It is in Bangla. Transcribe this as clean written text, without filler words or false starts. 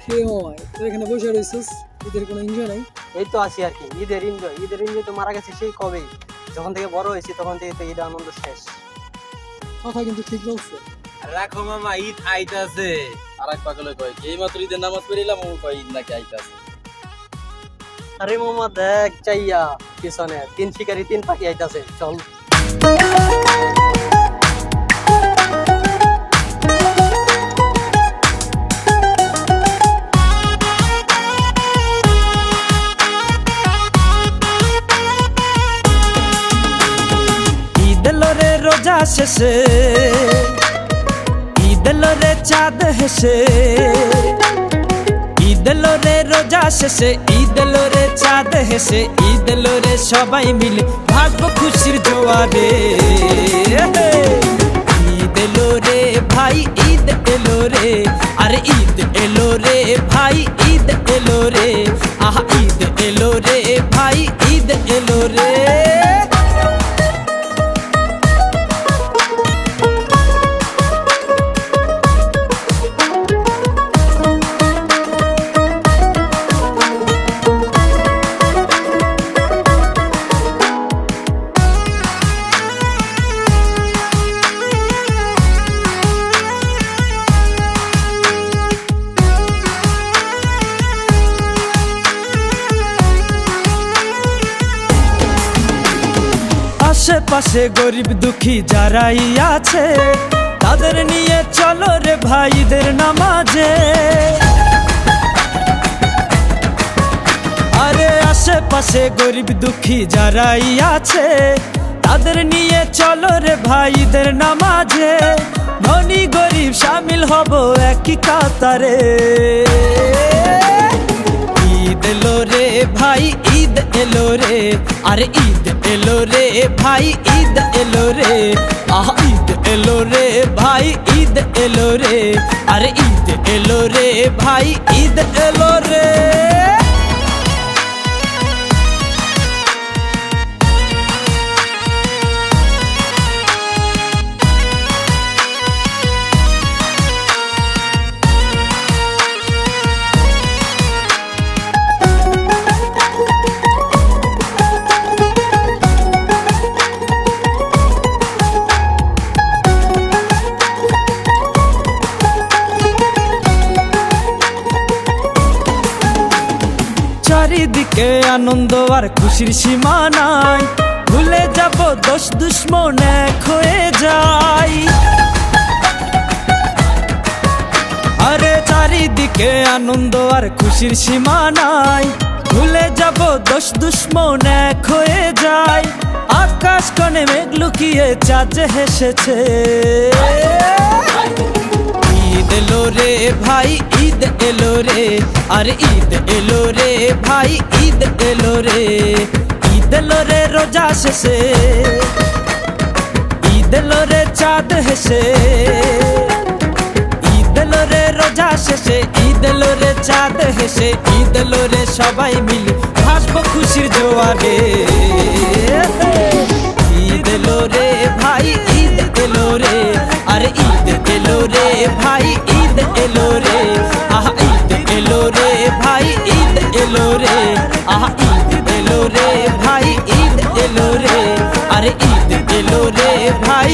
হে হয় তুই এখানে বসে রয়েছিস, ঈদের কোনো এনজয় নাই? এই তো আছি আর কি। ঈদের এনজয় তো মারা গেছে সেই কবেই। যখন থেকে বড় হয়েছি তখন থেকে তো ঈদের আনন্দ শেষ। কথা কিন্তু ঠিক বলছে। রাখো মামা, ঈদ আইতাছে। আর এক পাগলে কয় এই মাত্র ঈদের নামাজ পড়িলাম, ও কয় ঈদ নাকি আইতাছে। আরে মামা দেখ চাইয়া পিছনে 3 শিকারি 3 পাখি আইতাছে, চল। ঈদ এলো রে রোজা শেষে, ঈদ এলো রে চাঁদ হেসে, ঈদ এলো রে রোজা শেষে, ঈদ এলো রে চাঁদ হেসে, ঈদ এলো রে সবাই মিলে ভাসবো খুশির জোয়ারে। ঈদ এলো রে ভাই, ঈদ এলো রে, আরে ঈদ এলো রে ভাই, ঈদ এলো রে, আহা ঈদ এলো রে ভাই, ঈদ এলো রে। আশেপাশে গরিব দুঃখী যারাই আছে, তাদের নিয়ে চলো রে ভাইদের নামাজে। আরে আশেপাশে গরিব দুঃখী যারাই আছে, তাদের নিয়ে চলো রে ভাইদের নামাজে। ধনী গরিব শামিল হব একই কাতারে। ঈদ এলো রে ভাই, ঈদ এলো রে, আরে ঈদ এলো রে ভাই, ঈদ এলো রে, আহ ঈদ এলো রে ভাই, ঈদ এলো রে, আরে ঈদ এলো রে ভাই, ঈদ এলো রে। চারিদিকে আনন্দ আর খুশির সীমা নাই, ভুলে যাব দোষ দুশ্মন এক হয়ে যাই। আরে চারিদিকে আনন্দ আর খুশির সীমা নাই, ভুলে যাব দোষ দুশ্মন এক হয়ে যাই। আকাশ কোণে মেঘ লুকিয়ে চাঁদ হেসেছে। ঈদ এলো রে ভাই, ঈদ এলো রে, আরে ঈদ এলো রে ভাই, ঈদ এলো রে, ঈদ এলো রে রোজা শেষে, ঈদ এলো রে চাঁদ হেসে, ঈদ এলো রে রোজা শেষে, ঈদ এলো রে চাঁদ হেসে, ঈদ এলো রে সবাই মিলে ভাসবো খুশির জোয়ারে। ঈদ এলো রে ভাই, ঈদ এলো রে, আরে ঈদ এলো রে ভাই, ঈদ এলো রে, আহা ঈদ এলো রে ভাই, ঈদ এলো রে, আহা ঈদ এলো রে ভাই, ঈদ এলো রে, আরে ঈদ এলো রে ভাই,